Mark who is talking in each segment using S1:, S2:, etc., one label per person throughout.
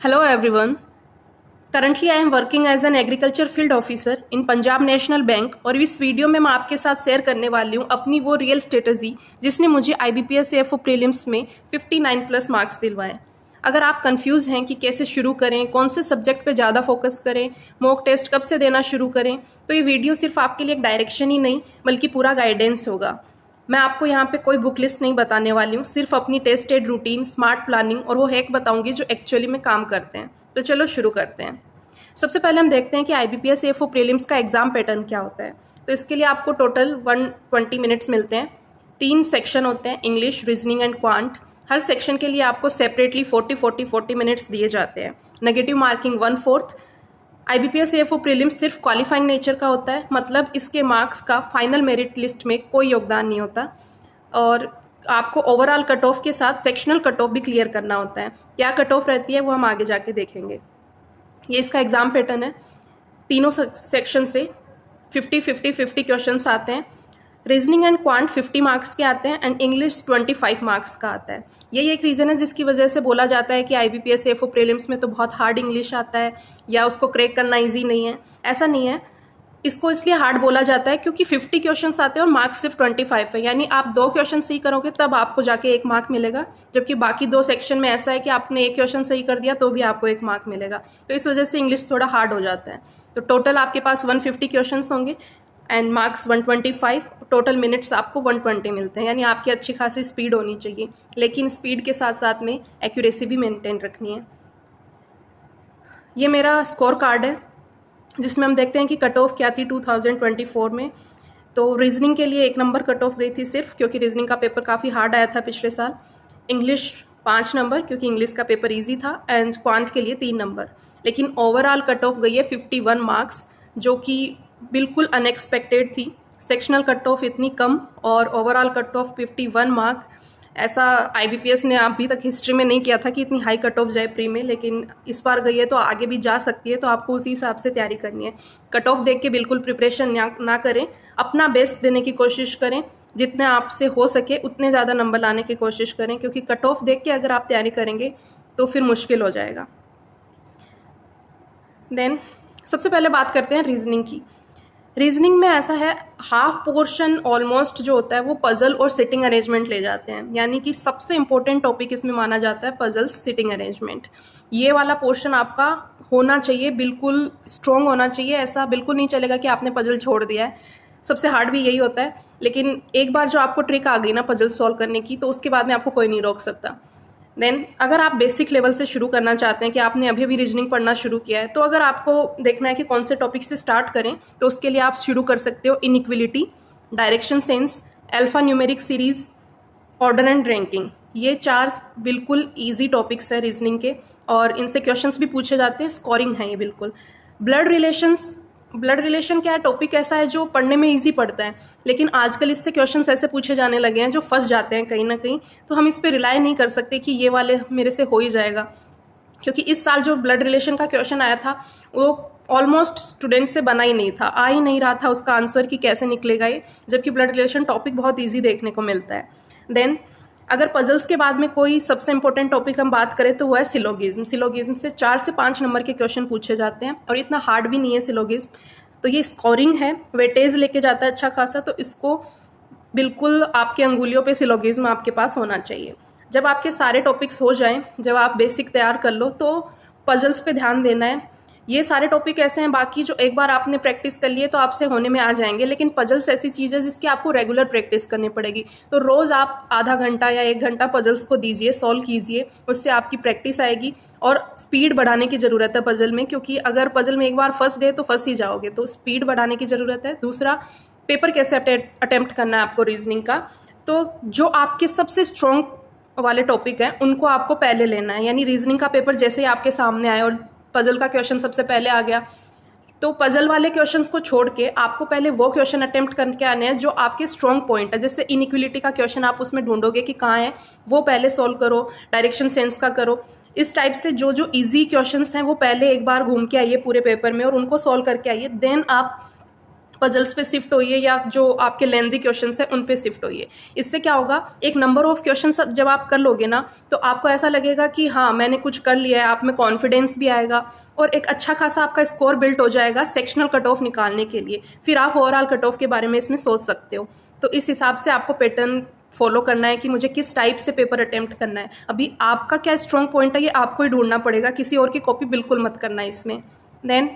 S1: Hello everyone. Currently I am working as an agriculture field officer in Punjab national bank और इस video में मैं आपके साथ शेयर करने वाली हूँ अपनी वो रियल स्ट्रेटजी जिसने मुझे IBPS AFO प्रीलिम्स में 59 प्लस मार्क्स दिलवाए। अगर आप कंफ्यूज हैं कि कैसे शुरू करें, कौन से सब्जेक्ट पे ज़्यादा फोकस करें, मॉक टेस्ट कब से देना शुरू करें, तो ये वीडियो सिर्फ आपके लिए एक डायरेक्शन ही नहीं बल्कि पूरा गाइडेंस होगा। मैं आपको यहाँ पे कोई बुक लिस्ट नहीं बताने वाली हूँ, सिर्फ अपनी टेस्टेड रूटीन, स्मार्ट प्लानिंग और वो हैक बताऊँगी जो एक्चुअली में काम करते हैं। तो चलो शुरू करते हैं। सबसे पहले हम देखते हैं कि IBPS AFO प्रीलिम्स का एग्ज़ाम पैटर्न क्या होता है। तो इसके लिए आपको टोटल 120 मिनट्स मिलते हैं। 3 सेक्शन होते हैं, English, reasoning and quant. Her section के लिए आपको सेपरेटली 40 मिनट्स दिए जाते हैं। Negative marking 1/4। IBPS AFO prelims सिर्फ क्वालिफाइंग नेचर का होता है, मतलब इसके मार्क्स का फाइनल मेरिट लिस्ट में कोई योगदान नहीं होता। और आपको ओवरऑल कट ऑफ के साथ सेक्शनल कट ऑफ भी क्लियर करना होता है। क्या कट ऑफ रहती है वो हम आगे जाके देखेंगे। ये इसका एग्ज़ाम पैटर्न है। तीनों सेक्शन से 50 क्वेश्चंस आते हैं। रीजनिंग एंड क्वांट 50 मार्क्स के आते हैं एंड इंग्लिश 25 मार्क्स का आता है। यही एक रीज़न है जिसकी वजह से बोला जाता है कि IBPS AFO प्रीलिम्स में तो बहुत हार्ड इंग्लिश आता है या उसको क्रैक करना ईजी नहीं है। ऐसा नहीं है, इसको इसलिए हार्ड बोला जाता है क्योंकि 50 क्वेश्चंस आते हैं और मार्क्स सिर्फ 25 है। यानी आप 2 क्वेश्चन सही करोगे तब आपको जाके 1 मार्क मिलेगा, जबकि बाकी 2 सेक्शन में ऐसा है कि आपने 1 क्वेश्चन सही कर दिया तो भी आपको 1 मार्क मिलेगा। तो इस वजह से इंग्लिश थोड़ा हार्ड हो जाता है। तो टोटल आपके पास 150 क्वेश्चन होंगे एंड मार्क्स 125। टोटल मिनट्स आपको 120 मिलते हैं। यानी आपकी अच्छी खासी स्पीड होनी चाहिए, लेकिन स्पीड के साथ साथ में एक्यूरेसी भी मेंटेन रखनी है। ये मेरा स्कोर कार्ड है जिसमें हम देखते हैं कि कट ऑफ क्या थी 2024 में। तो रीजनिंग के लिए 1 नंबर कट ऑफ गई थी सिर्फ, क्योंकि रीजनिंग का पेपर काफ़ी हार्ड आया था पिछले साल। इंग्लिश 5 नंबर क्योंकि इंग्लिश का पेपर इजी था एंड क्वांट के लिए 3 नंबर। लेकिन ओवरऑल कट ऑफ गई है 51 मार्क्स, जो कि बिल्कुल अनएक्सपेक्टेड थी। सेक्शनल कट ऑफ इतनी कम और ओवरऑल कट ऑफ 51 मार्क्स, ऐसा IBPS ने अभी तक हिस्ट्री में नहीं किया था कि इतनी हाई कट ऑफ जाए प्री में, लेकिन इस बार गई है तो आगे भी जा सकती है। तो आपको उसी हिसाब से तैयारी करनी है। कट ऑफ देख के बिल्कुल प्रिपरेशन ना करें, अपना बेस्ट देने की कोशिश करें। जितने आपसे हो सके उतने ज़्यादा नंबर लाने की कोशिश करें, क्योंकि कट ऑफ देख के अगर आप तैयारी करेंगे तो फिर मुश्किल हो जाएगा। देन सबसे पहले बात करते हैं रीजनिंग की। रीजनिंग में ऐसा है, हाफ पोर्शन ऑलमोस्ट जो होता है वो पजल और सिटिंग अरेंजमेंट ले जाते हैं। यानी कि सबसे इंपॉर्टेंट टॉपिक इसमें माना जाता है पजल सिटिंग अरेंजमेंट। ये वाला पोर्शन आपका होना चाहिए, बिल्कुल स्ट्रॉन्ग होना चाहिए। ऐसा बिल्कुल नहीं चलेगा कि आपने पजल छोड़ दिया है। सबसे हार्ड भी यही होता है, लेकिन एक बार जो आपको ट्रिक आ गई ना पजल सॉल्व करने की, तो उसके बाद में आपको कोई नहीं रोक सकता। देन अगर आप बेसिक लेवल से शुरू करना चाहते हैं कि आपने अभी भी रीजनिंग पढ़ना शुरू किया है, तो अगर आपको देखना है कि कौन से टॉपिक से स्टार्ट करें, तो उसके लिए आप शुरू कर सकते हो inequality, direction sense, alpha numeric series, order and ranking. ये 4 बिल्कुल ईजी टॉपिक्स हैं रीजनिंग के और इनसे क्वेश्चंस भी पूछे जाते हैं, स्कोरिंग है ये बिल्कुल। ब्लड रिलेशन क्या है, टॉपिक ऐसा है जो पढ़ने में इजी पड़ता है, लेकिन आजकल इससे क्वेश्चंस ऐसे पूछे जाने लगे हैं जो फंस जाते हैं कहीं ना कहीं। तो हम इस पर रिलाई नहीं कर सकते कि ये वाले मेरे से हो ही जाएगा, क्योंकि इस साल जो ब्लड रिलेशन का क्वेश्चन आया था वो ऑलमोस्ट स्टूडेंट से बना ही नहीं था, आ ही नहीं रहा था उसका आंसर कि कैसे निकलेगा ये, जबकि ब्लड रिलेशन टॉपिक बहुत ईजी देखने को मिलता है। देन अगर पजल्स के बाद में कोई सबसे इंपॉर्टेंट टॉपिक हम बात करें तो वो है सिलोगिज्म। सिलोगिज्म से 4 से 5 नंबर के क्वेश्चन पूछे जाते हैं और इतना हार्ड भी नहीं है सिलोगिज्म। तो ये स्कोरिंग है, वेटेज लेके जाता है अच्छा खासा, तो इसको बिल्कुल आपके अंगुलियों पे सिलोगिज्म आपके पास होना चाहिए। जब आपके सारे टॉपिक्स हो जाएं, जब आप बेसिक तैयार कर लो, तो पजल्स पे ध्यान देना है। ये सारे टॉपिक ऐसे हैं बाकी जो एक बार आपने प्रैक्टिस कर लिए तो आपसे होने में आ जाएंगे, लेकिन पजल्स ऐसी चीज़ है जिसकी आपको रेगुलर प्रैक्टिस करनी पड़ेगी। तो रोज़ आप आधा घंटा या 1 घंटा पजल्स को दीजिए, सॉल्व कीजिए, उससे आपकी प्रैक्टिस आएगी। और स्पीड बढ़ाने की ज़रूरत है पजल में, क्योंकि अगर पजल में एक बार फंस गए तो फंस ही जाओगे। तो स्पीड बढ़ाने की ज़रूरत है। दूसरा, पेपर कैसे अटेम्प्ट करना है आपको रीजनिंग का, तो जो आपके सबसे स्ट्रॉन्ग वाले टॉपिक हैं उनको आपको पहले लेना है। यानी रीजनिंग का पेपर जैसे ही आपके सामने आए और पजल का क्वेश्चन सबसे पहले आ गया, तो पजल वाले क्वेश्चंस को छोड़ के आपको पहले वो क्वेश्चन अटेम्प्ट करके आने हैं जो आपके स्ट्रॉन्ग पॉइंट है। जैसे इनइक्विलिटी का क्वेश्चन आप उसमें ढूंढोगे कि कहाँ है, वो पहले सॉल्व करो। डायरेक्शन सेंस का करो। इस टाइप से जो जो ईजी क्वेश्चंस हैं वो पहले एक बार घूम के आइए पूरे पेपर में और उनको सॉल्व करके आइए। देन आप पजल्स पे शिफ्ट होइए या जो आपके लेंदी क्वेश्चंस है उन पे शिफ्ट होइए। इससे क्या होगा, एक नंबर ऑफ क्वेश्चंस जब आप कर लोगे ना तो आपको ऐसा लगेगा कि हाँ मैंने कुछ कर लिया है, आप में कॉन्फिडेंस भी आएगा और एक अच्छा खासा आपका स्कोर बिल्ट हो जाएगा सेक्शनल कट ऑफ निकालने के लिए। फिर आप ओवरऑल कट ऑफ के बारे में इसमें सोच सकते हो। तो इस हिसाब से आपको पैटर्न फॉलो करना है कि मुझे किस टाइप से पेपर अटेम्प्ट करना है। अभी आपका क्या स्ट्रॉन्ग पॉइंट है ये आपको ही ढूंढना पड़ेगा, किसी और की कॉपी बिल्कुल मत करना है इसमें। देन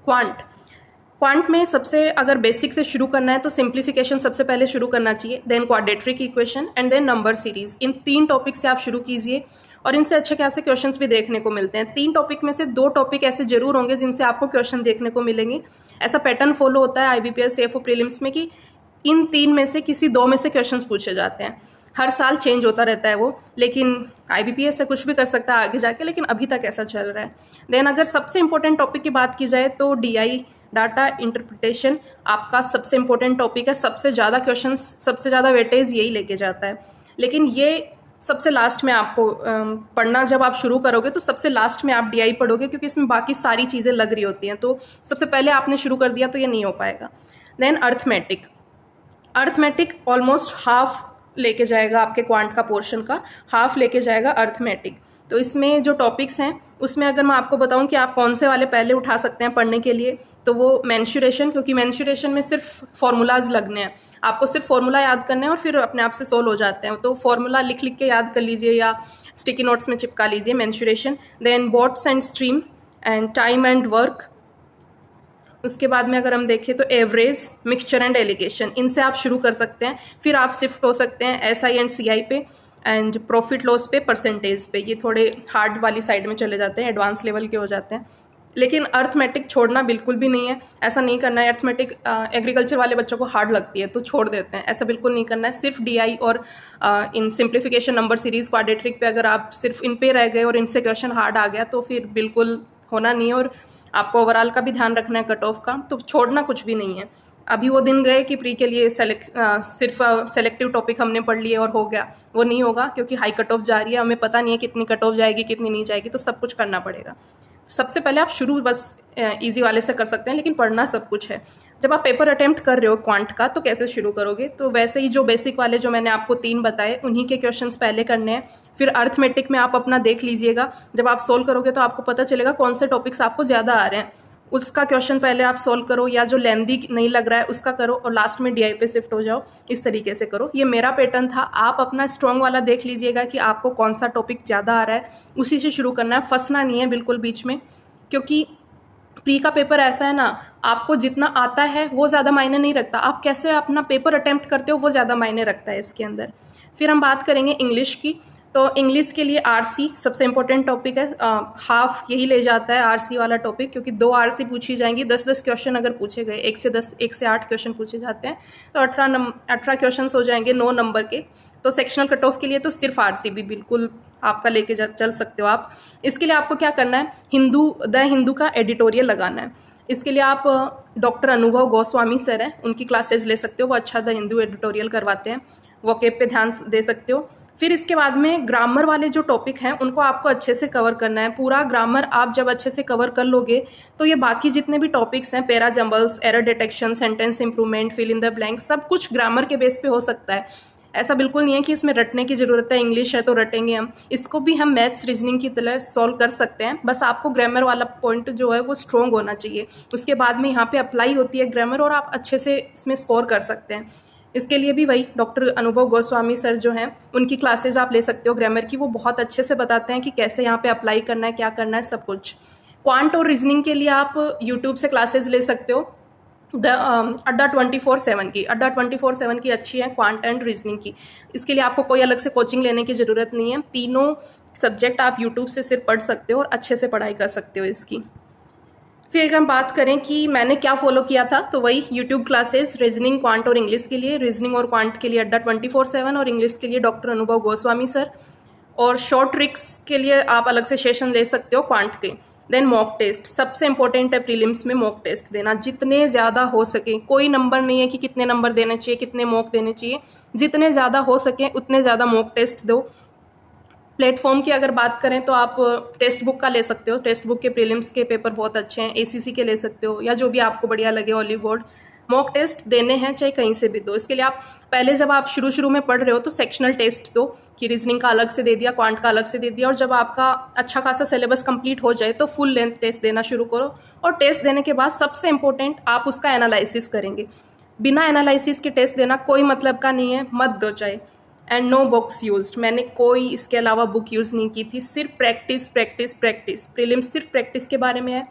S1: क्वांट में सबसे अगर बेसिक से शुरू करना है तो सिंप्लीफिकेशन सबसे पहले शुरू करना चाहिए, then quadratic equation and then number series. इन 3 टॉपिक से आप शुरू कीजिए और इनसे अच्छे खासे क्वेश्चंस भी देखने को मिलते हैं। 3 टॉपिक में से 2 टॉपिक ऐसे जरूर होंगे जिनसे आपको क्वेश्चन देखने को मिलेंगे। ऐसा पैटर्न फॉलो होता है IBPS CFO प्रीलिम्स में कि इन 3 में से किसी 2 में से क्वेश्चंस पूछे जाते हैं। हर साल चेंज होता रहता है वो, लेकिन IBPS से कुछ भी कर सकता है आगे जाके, लेकिन अभी तक ऐसा चल रहा है। देन अगर सबसे इंपॉर्टेंट टॉपिक की बात की जाए तो DI डाटा इंटरप्रिटेशन आपका सबसे इंपॉर्टेंट टॉपिक है। सबसे ज़्यादा क्वेश्चंस, सबसे ज़्यादा वेटेज यही लेके जाता है, लेकिन ये सबसे लास्ट में आपको पढ़ना, जब आप शुरू करोगे तो सबसे लास्ट में आप DI पढ़ोगे क्योंकि इसमें बाकी सारी चीज़ें लग रही होती हैं। तो सबसे पहले आपने शुरू कर दिया तो ये नहीं हो पाएगा। देन अर्थमेटिक ऑलमोस्ट हाफ लेके जाएगा, आपके क्वांट का पोर्शन का हाफ लेके जाएगा अर्थमेटिक। तो इसमें जो टॉपिक्स हैं उसमें अगर मैं आपको बताऊं कि आप कौन से वाले पहले उठा सकते हैं पढ़ने के लिए, तो वो मेंशुरेशन, क्योंकि मेंशुरेशन में सिर्फ फार्मूलाज लगने हैं, आपको सिर्फ फार्मूला याद करने हैं और फिर अपने आप से सोल्व हो जाते हैं। तो फार्मूला लिख लिख के याद कर लीजिए या स्टिकी नोट्स में चिपका लीजिए mensuration. Then boats and stream and time and work. उसके बाद में अगर हम देखें तो एवरेज, मिक्सचर एंड एलिगेशन, इनसे आप शुरू कर सकते हैं। फिर आप शिफ्ट हो सकते हैं SI एंड CI पे एंड प्रॉफिट लॉस पे, परसेंटेज पे। ये थोड़े हार्ड वाली साइड में चले जाते हैं, एडवांस लेवल के हो जाते हैं। लेकिन अर्थमेटिक छोड़ना बिल्कुल भी नहीं है, ऐसा नहीं करना है। अर्थमेटिक एग्रीकल्चर वाले बच्चों को हार्ड लगती है तो छोड़ देते हैं, ऐसा बिल्कुल नहीं करना है। सिर्फ DI और इन सिंप्लीफिकेशन, नंबर सीरीज, क्वाड्रेटिक पे अगर आप सिर्फ इन पे रह गए और इनसे क्वेश्चन हार्ड आ गया तो फिर बिल्कुल होना नहीं है। और आपको ओवरऑल का भी ध्यान रखना है, कट ऑफ का, तो छोड़ना कुछ भी नहीं है। अभी वो दिन गए कि प्री के लिए सिर्फ सेलेक्टिव टॉपिक हमने पढ़ लिए और हो गया, वो नहीं होगा क्योंकि हाई कट ऑफ जा रही है। हमें पता नहीं है कितनी कट ऑफ जाएगी कितनी नहीं जाएगी, तो सब कुछ करना पड़ेगा। सबसे पहले आप शुरू बस इजी वाले से कर सकते हैं, लेकिन पढ़ना सब कुछ है। जब आप पेपर अटेम्प्ट कर रहे हो क्वांट का तो कैसे शुरू करोगे, तो वैसे ही जो बेसिक वाले जो मैंने आपको 3 बताए उन्हीं के क्वेश्चंस पहले करने हैं। फिर अर्थमेटिक में आप अपना देख लीजिएगा, जब आप सोल्व करोगे तो आपको पता चलेगा कौन से टॉपिक्स आपको ज़्यादा आ रहे हैं, उसका क्वेश्चन पहले आप सोल्व करो, या जो लेंदी नहीं लग रहा है उसका करो और लास्ट में DI पे शिफ्ट हो जाओ। इस तरीके से करो। ये मेरा पैटर्न था। आप अपना स्ट्रॉन्ग वाला देख लीजिएगा कि आपको कौन सा टॉपिक ज़्यादा आ रहा है, उसी से शुरू करना है, फंसना नहीं है बिल्कुल बीच में। क्योंकि प्री का पेपर ऐसा है ना, आपको जितना आता है वो ज़्यादा मायने नहीं रखता, आप कैसे अपना पेपर अटेम्प्ट करते हो वो ज़्यादा मायने रखता है इसके अंदर। फिर हम बात करेंगे इंग्लिश की। तो इंग्लिश के लिए RC सबसे इंपॉर्टेंट टॉपिक है। हाफ यही ले जाता है RC वाला टॉपिक, क्योंकि 2 RC पूछी जाएंगी। 10-10 क्वेश्चन अगर पूछे गए, 1 से 10, 1 से 8 क्वेश्चन पूछे जाते हैं, तो 18 क्वेश्चन हो जाएंगे 9 नंबर के। तो सेक्शनल कट ऑफ के लिए तो सिर्फ RC भी बिल्कुल आपका लेके चल सकते हो आप। इसके लिए आपको क्या करना है, द हिंदू का एडिटोरियल लगाना है। इसके लिए आप डॉक्टर अनुभव गोस्वामी सर हैं, उनकी क्लासेज ले सकते हो, वो अच्छा द हिंदू एडिटोरियल करवाते हैं। वोकेब पे ध्यान दे सकते हो। फिर इसके बाद में ग्रामर वाले जो टॉपिक हैं उनको आपको अच्छे से कवर करना है। पूरा ग्रामर आप जब अच्छे से कवर कर लोगे तो ये बाकी जितने भी टॉपिक्स हैं, para jumbles, error detection, sentence improvement, fill in the blank, सब कुछ ग्रामर के बेस पे हो सकता है। ऐसा बिल्कुल नहीं है कि इसमें रटने की ज़रूरत है, इंग्लिश है तो रटेंगे हम। इसको भी हम मैथ्स रीजनिंग की तरह सॉल्व कर सकते हैं, बस आपको ग्रामर वाला पॉइंट जो है वो स्ट्रॉन्ग होना चाहिए। उसके बाद में यहाँ पे अप्लाई होती है ग्रामर और आप अच्छे से इसमें स्कोर कर सकते हैं। इसके लिए भी वही डॉक्टर अनुभव गोस्वामी सर जो हैं उनकी क्लासेज आप ले सकते हो ग्रामर की। वो बहुत अच्छे से बताते हैं कि कैसे यहाँ पे अप्लाई करना है, क्या करना है, सब कुछ। क्वांट और रीजनिंग के लिए आप यूट्यूब से क्लासेज ले सकते हो। अड्डा 24/7 की, अड्डा 24/7 की अच्छी है क्वांट एंड रीजनिंग की। इसके लिए आपको कोई अलग से कोचिंग लेने की ज़रूरत नहीं है। तीनों सब्जेक्ट आप यूट्यूब से सिर्फ पढ़ सकते हो और अच्छे से पढ़ाई कर सकते हो इसकी। फिर हम बात करें कि मैंने क्या फॉलो किया था, तो वही यूट्यूब क्लासेस रीजनिंग, क्वांट और इंग्लिश के लिए। रीजनिंग और क्वांट के लिए अड्डा 24/7 और इंग्लिश के लिए डॉक्टर अनुभव गोस्वामी सर। और शॉर्ट ट्रिक्स के लिए आप अलग से सेशन ले सकते हो क्वांट के। देन मॉक टेस्ट सबसे इंपॉर्टेंट है प्रीलिम्स में, मॉक टेस्ट देना जितने ज़्यादा हो सके। कोई नंबर नहीं है कि कितने नंबर देने चाहिए, कितने मॉक देने चाहिए, जितने ज़्यादा हो सके उतने ज़्यादा मॉक टेस्ट दो। प्लेटफॉर्म की अगर बात करें तो आप टेक्स्ट बुक का ले सकते हो। टेक्स्ट बुक के प्रीलिम्स के पेपर बहुत अच्छे हैं। एसीसी के ले सकते हो या जो भी आपको बढ़िया लगे, ऑली बोर्ड। मॉक टेस्ट देने हैं चाहे कहीं से भी दो। इसके लिए आप पहले जब आप शुरू में पढ़ रहे हो तो सेक्शनल टेस्ट दो कि रीजनिंग का अलग से दे दिया, क्वांट का अलग से दे दिया, और जब आपका अच्छा खासा सिलेबस कंप्लीट हो जाए तो फुल लेंथ टेस्ट देना शुरू करो। और टेस्ट देने के बाद सबसे इंपॉर्टेंट आप उसका एनालिसिस करेंगे। बिना एनालिसिस के टेस्ट देना कोई मतलब का नहीं है, मत दो चाहे। एंड नो बुक्स यूज्ड, मैंने कोई इसके अलावा बुक यूज़ नहीं की थी। सिर्फ प्रैक्टिस प्रैक्टिस प्रैक्टिस। प्रीलिम्स सिर्फ प्रैक्टिस के बारे में है।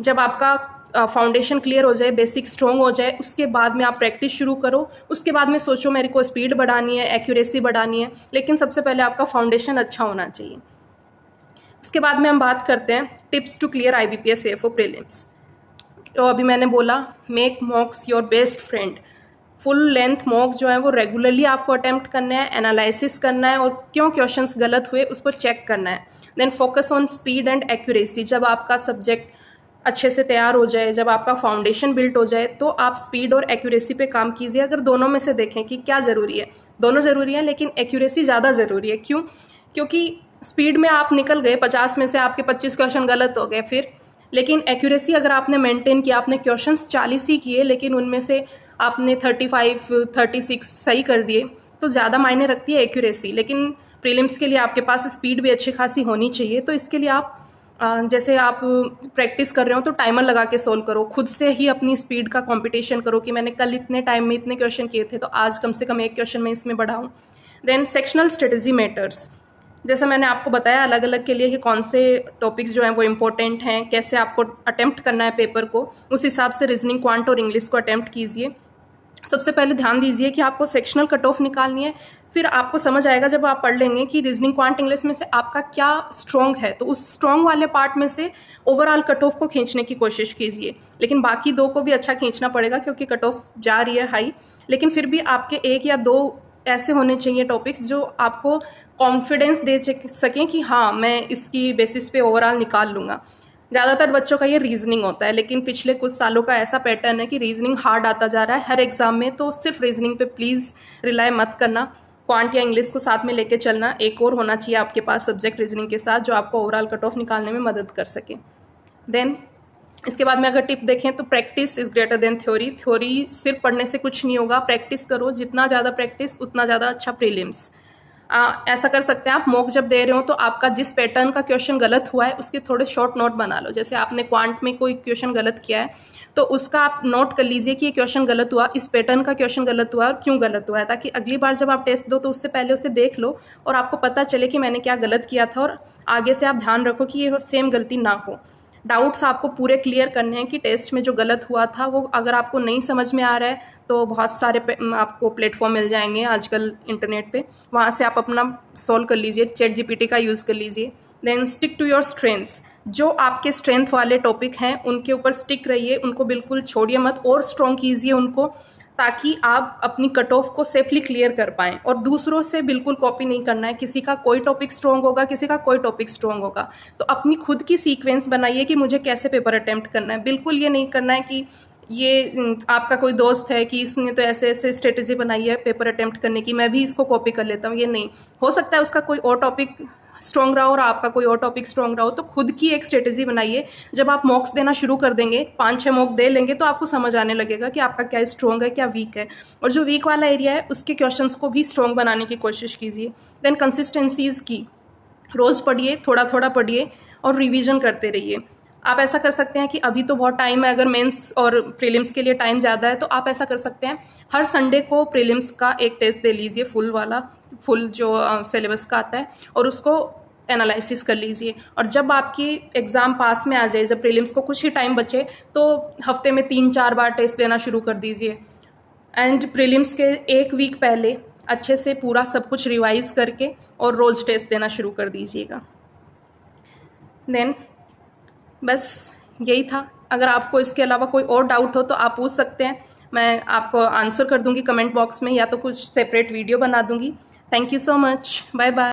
S1: जब आपका फाउंडेशन क्लियर हो जाए, बेसिक स्ट्रॉन्ग हो जाए, उसके बाद में आप प्रैक्टिस शुरू करो। उसके बाद में सोचो मेरे को स्पीड बढ़ानी है, एक्यूरेसी बढ़ानी है, लेकिन सबसे पहले आपका फाउंडेशन अच्छा होना चाहिए। उसके बाद में हम बात करते हैं tips to clear IBPS AFO prelims. तो अभी मैंने बोला make mocks your best friend. Full length mock जो है वो रेगुलरली आपको अटेम्प्ट करना है, एनालिसिस करना है और क्यों क्वेश्चंस गलत हुए उसको चेक करना है। Then focus on speed and accuracy. जब आपका सब्जेक्ट अच्छे से तैयार हो जाए, जब आपका फाउंडेशन बिल्ट हो जाए, तो आप स्पीड और एक्यूरेसी पे काम कीजिए। अगर दोनों में से देखें कि क्या ज़रूरी है, दोनों ज़रूरी है, लेकिन एक्यूरेसी ज़्यादा ज़रूरी है। क्यों? क्योंकि स्पीड में आप निकल गए, 50 में से आपके 25 क्वेश्चन गलत हो गए फिर, लेकिन एक्यूरेसी अगर आपने मेंटेन किया, आपने क्वेश्चंस 40 ही किए लेकिन उनमें से आपने 35 36 सही कर दिए, तो ज़्यादा मायने रखती है एक्यूरेसी। लेकिन प्रीलिम्स के लिए आपके पास स्पीड भी अच्छी खासी होनी चाहिए। तो इसके लिए आप जैसे आप प्रैक्टिस कर रहे हो तो टाइमर लगा के सोल्व करो। खुद से ही अपनी स्पीड का कंपटीशन करो कि मैंने कल इतने टाइम में इतने क्वेश्चन किए थे, तो आज कम से कम एक क्वेश्चन में इसमें बढ़ाऊँ। Then sectional strategy matters. जैसा मैंने आपको बताया अलग अलग के लिए कि कौन से टॉपिक्स जो हैं वो इम्पोर्टेंट हैं, कैसे आपको अटेम्प्ट करना है पेपर को, उस हिसाब से रीजनिंग, क्वांट और इंग्लिश को अटेम्प्ट कीजिए। सबसे पहले ध्यान दीजिए कि आपको सेक्शनल कट ऑफ निकालनी है। फिर आपको समझ आएगा जब आप पढ़ लेंगे कि रीजनिंग, क्वांट, इंग्लिश में से आपका क्या स्ट्रॉन्ग है, तो उस स्ट्रॉन्ग वाले पार्ट में से ओवरऑल कट ऑफ को खींचने की कोशिश कीजिए। लेकिन बाकी दो को भी अच्छा खींचना पड़ेगा क्योंकि कट ऑफ जा रही है हाई। लेकिन फिर भी आपके एक या दो ऐसे होने चाहिए टॉपिक्स जो आपको कॉन्फिडेंस दे सकें कि हाँ मैं इसकी बेसिस पे ओवरऑल निकाल लूँगा। ज़्यादातर बच्चों का ये रीजनिंग होता है, लेकिन पिछले कुछ सालों का ऐसा पैटर्न है कि रीजनिंग हार्ड आता जा रहा है हर एग्ज़ाम में। तो सिर्फ रीजनिंग पे प्लीज़ रिलाय मत करना, क्वांट या इंग्लिश को साथ में लेके चलना। एक और होना चाहिए आपके पास सब्जेक्ट रीजनिंग के साथ जो आपको ओवरऑल कट ऑफ निकालने में मदद कर सके। देन इसके बाद में अगर टिप देखें तो practice is greater than theory. Theory सिर्फ पढ़ने से कुछ नहीं होगा, प्रैक्टिस करो। जितना ज़्यादा प्रैक्टिस उतना ज़्यादा अच्छा प्रीलिम्स। ऐसा कर सकते हैं आप, मॉक जब दे रहे हो तो आपका जिस पैटर्न का क्वेश्चन गलत हुआ है उसके थोड़े शॉर्ट नोट बना लो। जैसे आपने क्वांट में कोई क्वेश्चन गलत किया है तो उसका आप नोट कर लीजिए कि ये क्वेश्चन गलत हुआ, इस पैटर्न का क्वेश्चन गलत हुआ और क्यों गलत हुआ है, ताकि अगली बार जब आप टेस्ट दो तो उससे पहले उसे देख लो और आपको पता चले कि मैंने क्या गलत किया था, और आगे से आप ध्यान रखो कि ये सेम गलती ना हो। डाउट्स आपको पूरे क्लियर करने हैं कि टेस्ट में जो गलत हुआ था वो अगर आपको नहीं समझ में आ रहा है तो बहुत सारे आपको प्लेटफॉर्म मिल जाएंगे आजकल इंटरनेट पे, वहाँ से आप अपना सॉल्व कर लीजिए। ChatGPT का यूज़ कर लीजिए। Then stick to your strengths. जो आपके स्ट्रेंथ वाले टॉपिक हैं उनके ऊपर स्टिक रहिए, उनको बिल्कुल छोड़िए मत और स्ट्रॉन्ग कीजिए उनको, ताकि आप अपनी कट ऑफ को सेफली क्लियर कर पाएँ। और दूसरों से बिल्कुल कॉपी नहीं करना है। किसी का कोई टॉपिक स्ट्रॉन्ग होगा, किसी का कोई टॉपिक स्ट्रॉन्ग होगा, तो अपनी खुद की सीक्वेंस बनाइए कि मुझे कैसे पेपर अटेम्प्ट करना है। बिल्कुल ये नहीं करना है कि ये आपका कोई दोस्त है कि इसने तो ऐसे ऐसे स्ट्रेटजी बनाई है पेपर अटेम्प्ट करने की, मैं भी इसको कॉपी कर लेता हूँ। ये नहीं हो सकता है, उसका कोई और टॉपिक स्ट्रॉन्ग रहा हो और आपका कोई और टॉपिक स्ट्रॉन्ग रहा हो, तो खुद की एक स्ट्रेटजी बनाइए। जब आप मॉक्स देना शुरू कर देंगे, 5-6 मॉक दे लेंगे, तो आपको समझ आने लगेगा कि आपका क्या स्ट्रॉन्ग है क्या वीक है, और जो वीक वाला एरिया है उसके क्वेश्चंस को भी स्ट्रॉन्ग बनाने की कोशिश कीजिए। देन कंसिस्टेंसीज़ की, रोज़ पढ़िए, थोड़ा थोड़ा पढ़िए और रिवीजन करते रहिए। आप ऐसा कर सकते हैं कि अभी तो बहुत टाइम है, अगर मेंस और प्रीलिम्स के लिए टाइम ज़्यादा है तो आप ऐसा कर सकते हैं हर संडे को प्रीलिम्स का एक टेस्ट दे लीजिए, फुल वाला, फुल जो सिलेबस का आता है, और उसको एनालिसिस कर लीजिए। और जब आपकी एग्ज़ाम पास में आ जाए, जब प्रीलिम्स को कुछ ही टाइम बचे, तो हफ्ते में 3-4 बार टेस्ट देना शुरू कर दीजिए। एंड प्रीलिम्स के एक वीक पहले अच्छे से पूरा सब कुछ रिवाइज़ करके और रोज़ टेस्ट देना शुरू कर दीजिएगा। देन बस यही था। अगर आपको इसके अलावा कोई और डाउट हो तो आप पूछ सकते हैं, मैं आपको आंसर कर दूंगी कमेंट बॉक्स में, या तो कुछ सेपरेट वीडियो बना दूंगी। Thank you so much, bye bye.